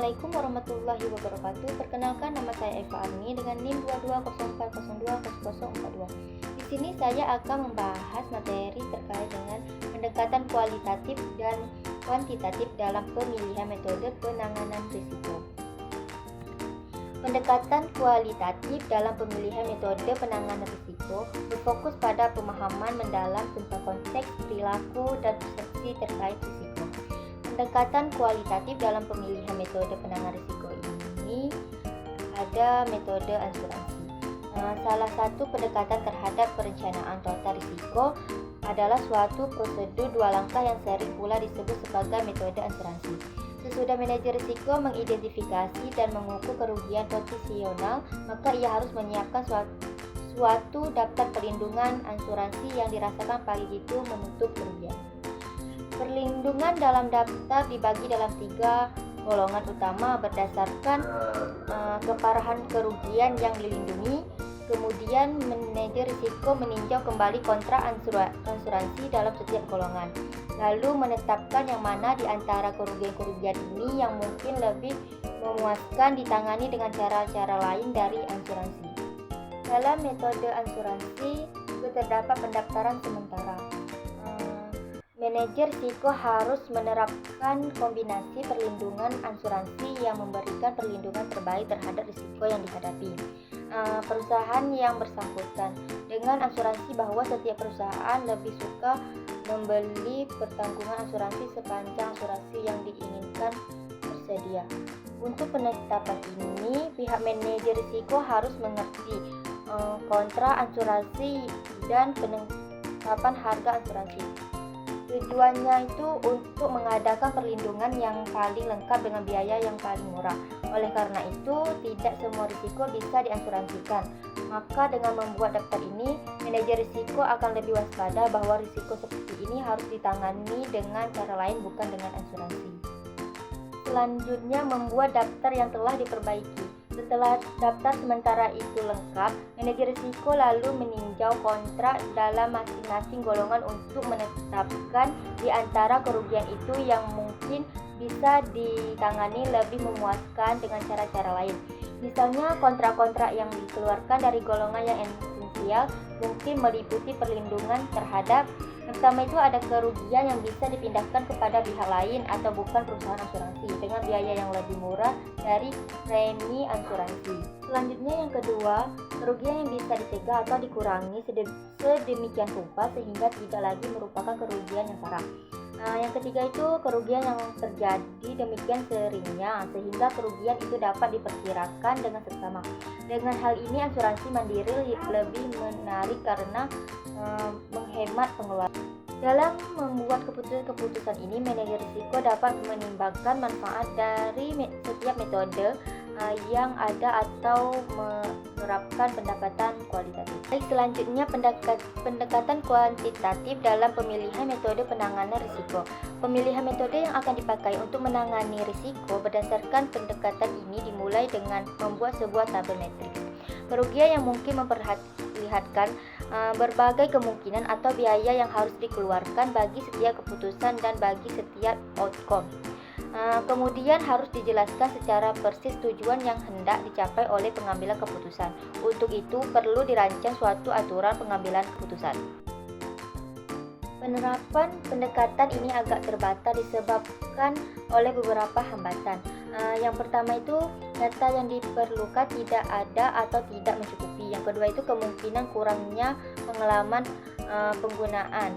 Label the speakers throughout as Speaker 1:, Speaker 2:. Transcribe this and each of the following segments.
Speaker 1: Assalamualaikum warahmatullahi wabarakatuh. Perkenalkan, nama saya Eva Arni dengan NIM 2204020042. Di sini saya akan membahas materi terkait dengan pendekatan kualitatif dan kuantitatif dalam pemilihan metode penanganan risiko. Pendekatan kualitatif dalam pemilihan metode penanganan risiko berfokus pada pemahaman mendalam tentang konteks, perilaku, dan persepsi terkait risiko. Pendekatan kualitatif dalam pemilihan metode penanganan risiko ini ada metode asuransi. Salah satu pendekatan terhadap perencanaan total risiko adalah suatu prosedur dua langkah yang sering pula disebut sebagai metode asuransi. Sesudah manajer risiko mengidentifikasi dan mengukur kerugian potensial, maka ia harus menyiapkan suatu daftar perlindungan asuransi yang dirasakan paling itu menutup kerugian. Perlindungan dalam daftar dibagi dalam 3 golongan utama berdasarkan keparahan kerugian yang dilindungi. Kemudian manajer risiko meninjau kembali kontrak asuransi dalam setiap golongan, lalu menetapkan yang mana di antara kerugian-kerugian ini yang mungkin lebih memuaskan ditangani dengan cara-cara lain dari asuransi. Dalam metode asuransi juga terdapat pendaftaran sementara. Manajer risiko harus menerapkan kombinasi perlindungan asuransi yang memberikan perlindungan terbaik terhadap risiko yang dihadapi perusahaan yang bersangkutan, dengan asuransi bahwa setiap perusahaan lebih suka membeli pertanggungan asuransi sepanjang asuransi yang diinginkan tersedia. Untuk penetapan ini, pihak manajer risiko harus mengerti kontrak asuransi dan penetapan harga asuransi. Tujuannya itu untuk mengadakan perlindungan yang paling lengkap dengan biaya yang paling murah. Oleh karena itu, tidak semua risiko bisa diasuransikan. Maka dengan membuat daftar ini, manajer risiko akan lebih waspada bahwa risiko seperti ini harus ditangani dengan cara lain bukan dengan asuransi. Selanjutnya, membuat daftar yang telah diperbaiki. Setelah daftar sementara itu lengkap, manajer risiko lalu meninjau kontrak dalam masing-masing golongan untuk menetapkan di antara kerugian itu yang mungkin bisa ditangani lebih memuaskan dengan cara-cara lain. Misalnya, kontrak-kontrak yang dikeluarkan dari golongan yang esensial mungkin meliputi perlindungan terhadap pertama itu ada kerugian yang bisa dipindahkan kepada pihak lain atau bukan perusahaan asuransi dengan biaya yang lebih murah dari premi asuransi. Selanjutnya yang kedua, kerugian yang bisa dicegah atau dikurangi sedemikian rupa sehingga tidak lagi merupakan kerugian yang parah. Yang ketiga itu kerugian yang terjadi demikian seringnya sehingga kerugian itu dapat diperkirakan dengan seksama. Dengan hal ini asuransi mandiri lebih menarik karena menghemat pengeluaran. Dalam membuat keputusan ini, manajer risiko dapat menimbangkan manfaat dari setiap metode yang ada atau menerapkan pendekatan kualitatif. Baik, selanjutnya pendekatan kuantitatif dalam pemilihan metode penanganan risiko. Pemilihan metode yang akan dipakai untuk menangani risiko berdasarkan pendekatan ini dimulai dengan membuat sebuah tabel matriks. Kerugian yang mungkin memperlihatkan berbagai kemungkinan atau biaya yang harus dikeluarkan bagi setiap keputusan dan bagi setiap outcome. Kemudian harus dijelaskan secara persis tujuan yang hendak dicapai oleh pengambilan keputusan. Untuk itu perlu dirancang suatu aturan pengambilan keputusan. Penerapan pendekatan ini agak terbatas disebabkan oleh beberapa hambatan. Yang pertama itu data yang diperlukan tidak ada atau tidak mencukupi. Yang kedua itu kemungkinan kurangnya pengalaman penggunaan.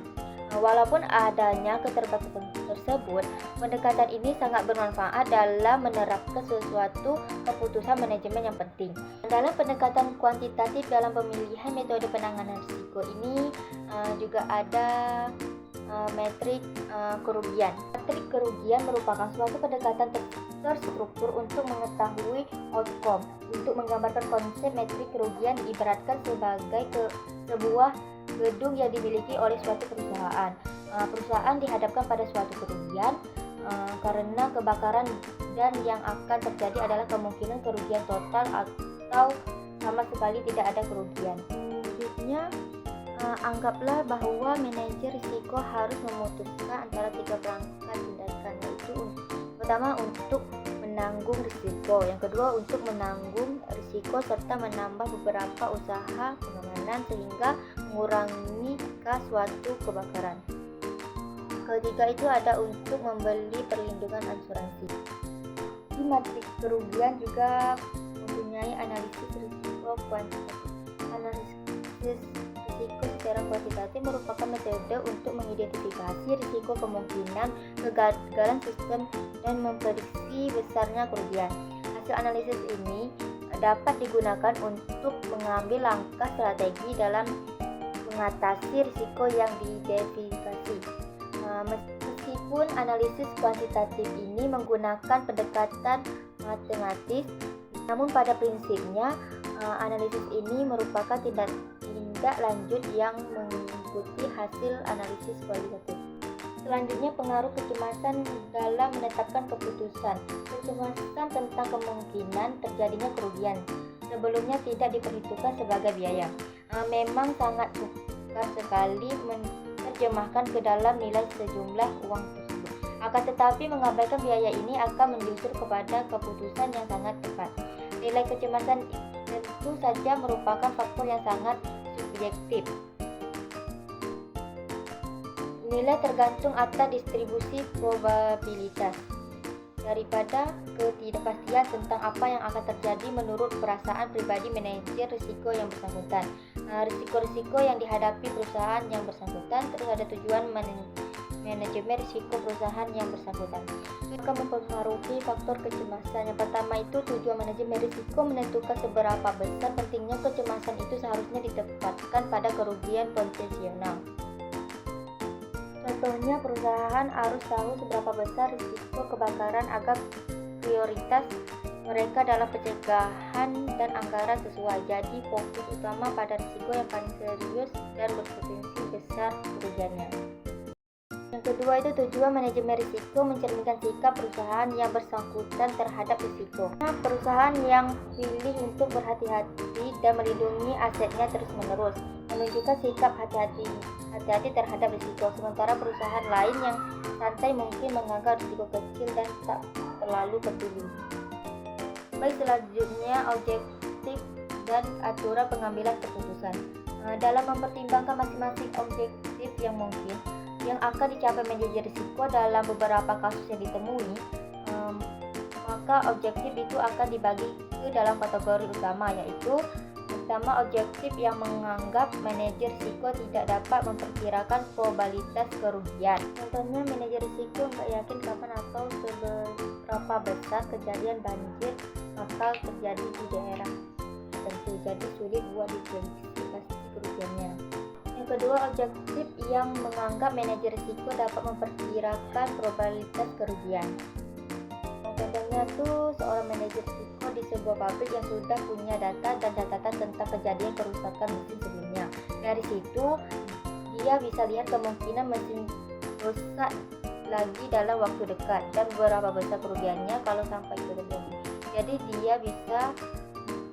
Speaker 1: Walaupun adanya keterbatasan tersebut, pendekatan ini sangat bermanfaat dalam menerapkan sesuatu keputusan manajemen yang penting. Dalam pendekatan kuantitatif dalam pemilihan metode penanganan risiko ini juga ada metrik kerugian. Metrik kerugian merupakan suatu pendekatan terstruktur untuk mengetahui outcome. Untuk menggambarkan konsep metrik kerugian diibaratkan sebagai sebuah gedung yang dimiliki oleh suatu perusahaan. Perusahaan dihadapkan pada suatu kerugian karena kebakaran dan yang akan terjadi adalah kemungkinan kerugian total atau sama sekali tidak ada kerugian. Selanjutnya, anggaplah bahwa manajer risiko harus memutuskan antara 3 perangkat tindakan, yaitu pertama untuk menanggung risiko. Yang kedua, untuk menanggung risiko serta menambah beberapa usaha pengamanan sehingga mengurangi suatu kebakaran. Ketiga itu ada untuk membeli perlindungan asuransi. Di matrik kerugian juga mempunyai analisis risiko kuantitatif. Analisis risiko secara kuantitatif merupakan metode untuk mengidentifikasi risiko kemungkinan kegagalan sistem dan memprediksi besarnya kerugian. Hasil analisis ini dapat digunakan untuk mengambil langkah strategi dalam mengatasi risiko yang diidentifikasi. Meskipun analisis kuantitatif ini menggunakan pendekatan matematis, namun pada prinsipnya analisis ini merupakan tindak lanjut yang mengikuti hasil analisis kualitatif. Selanjutnya, pengaruh kecemasan dalam menetapkan keputusan. Kecemasan tentang kemungkinan terjadinya kerugian sebelumnya tidak diperhitungkan sebagai biaya. Memang sangat sukar sekali menerjemahkan ke dalam nilai sejumlah uang tersebut. Akan tetapi mengabaikan biaya ini akan menjurus kepada keputusan yang sangat tepat. Nilai kecemasan tentu saja merupakan faktor yang sangat subjektif. Nilai tergantung atas distribusi probabilitas daripada ketidakpastian tentang apa yang akan terjadi menurut perasaan pribadi manajer risiko yang bersangkutan. Risiko-risiko yang dihadapi perusahaan yang bersangkutan terus ada tujuan manajemen risiko perusahaan yang bersangkutan. Akan mempengaruhi faktor kecemasan. Yang pertama itu tujuan manajemen risiko menentukan seberapa besar pentingnya kecemasan itu seharusnya ditempatkan pada kerugian potensial. Contohnya, perusahaan harus tahu seberapa besar risiko kebakaran agar prioritas mereka dalam pencegahan dan anggaran sesuai. Jadi fokus utama pada risiko yang paling serius dan berpotensi besar kerugiannya. Yang kedua itu tujuan manajemen risiko mencerminkan sikap perusahaan yang bersangkutan terhadap risiko. Perusahaan yang pilih untuk berhati-hati dan melindungi asetnya terus-menerus menunjukkan sikap hati-hati terhadap risiko, sementara perusahaan lain yang santai mungkin menganggap risiko kecil dan tak terlalu peduli. Baik, selanjutnya objektif dan aturan pengambilan keputusan. Dalam mempertimbangkan masing-masing objektif yang mungkin yang akan dicapai manajer risiko dalam beberapa kasus yang ditemui, maka objektif itu akan dibagi ke dalam kategori utama, yaitu pertama, objektif yang menganggap manajer risiko tidak dapat memperkirakan probabilitas kerugian. Contohnya, manajer risiko nggak yakin kapan atau seberapa besar kejadian banjir bakal terjadi di daerah tertentu, jadi sulit buat diprediksi pasti kerugiannya. Yang kedua, objektif yang menganggap manajer risiko dapat memperkirakan probabilitas kerugian. Contohnya tuh seorang manajer risiko di sebuah pabrik yang sudah punya data dan catatan tentang kejadian kerusakan mesin sebelumnya. Dari situ dia bisa lihat kemungkinan mesin rusak lagi dalam waktu dekat dan berapa besar kerugiannya kalau sampai itu terjadi. Jadi dia bisa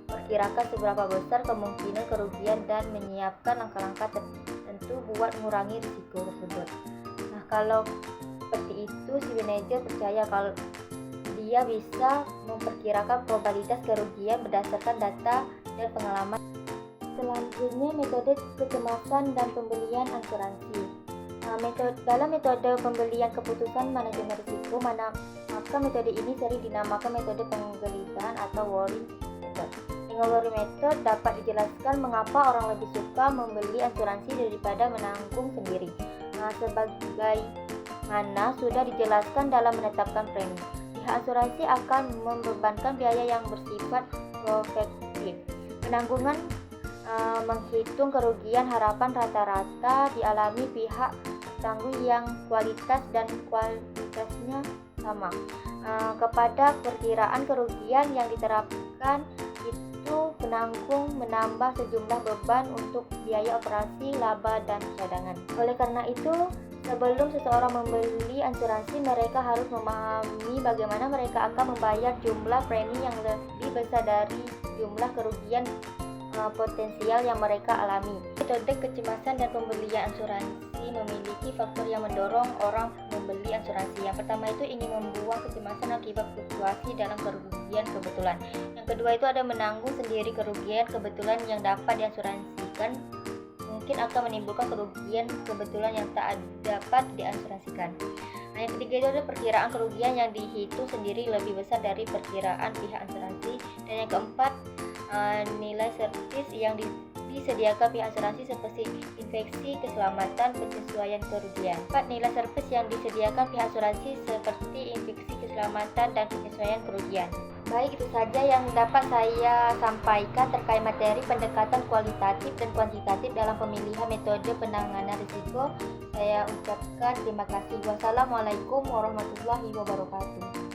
Speaker 1: perkirakan seberapa besar kemungkinan kerugian dan menyiapkan langkah-langkah tertentu buat mengurangi risiko tersebut. Nah, kalau seperti itu si manajer percaya kalau dia bisa memperkirakan probabilitas kerugian berdasarkan data dan pengalaman. Selanjutnya, metode kecemasan dan pembelian asuransi. Dalam metode pembelian keputusan manajemen risiko, maka metode ini sering dinamakan metode penggelisahan atau worry method. Dengan worry method dapat dijelaskan mengapa orang lebih suka membeli asuransi daripada menanggung sendiri. Sebagaimana sudah dijelaskan dalam menetapkan premi, asuransi akan membebankan biaya yang bersifat prospektif. Penanggungan menghitung kerugian harapan rata-rata dialami pihak tanggung yang kualitas dan kualitasnya sama. Kepada perkiraan kerugian yang diterapkan itu penanggung menambah sejumlah beban untuk biaya operasi, laba, dan cadangan. Oleh karena itu, sebelum seseorang membeli asuransi, mereka harus memahami bagaimana mereka akan membayar jumlah premi yang lebih besar dari jumlah kerugian potensial yang mereka alami. Metode kecemasan dan pembelian asuransi memiliki faktor yang mendorong orang membeli asuransi. Yang pertama itu ingin membuang kecemasan akibat fluktuasi dalam kerugian kebetulan. Yang kedua itu ada menanggung sendiri kerugian kebetulan yang dapat diasuransikan mungkin akan menimbulkan kerugian kebetulan yang tak dapat diasuransikan. Nah, yang ketiga itu ada perkiraan kerugian yang dihitung sendiri lebih besar dari perkiraan pihak asuransi. Dan yang keempat, nilai servis yang disediakan pihak asuransi seperti infeksi, keselamatan, penyesuaian kerugian. 4. Nilai servis yang disediakan pihak asuransi seperti infeksi, keselamatan, dan penyesuaian kerugian. Baik, itu saja yang dapat saya sampaikan terkait materi pendekatan kualitatif dan kuantitatif dalam pemilihan metode penanganan risiko. Saya ucapkan terima kasih. Wassalamualaikum warahmatullahi wabarakatuh.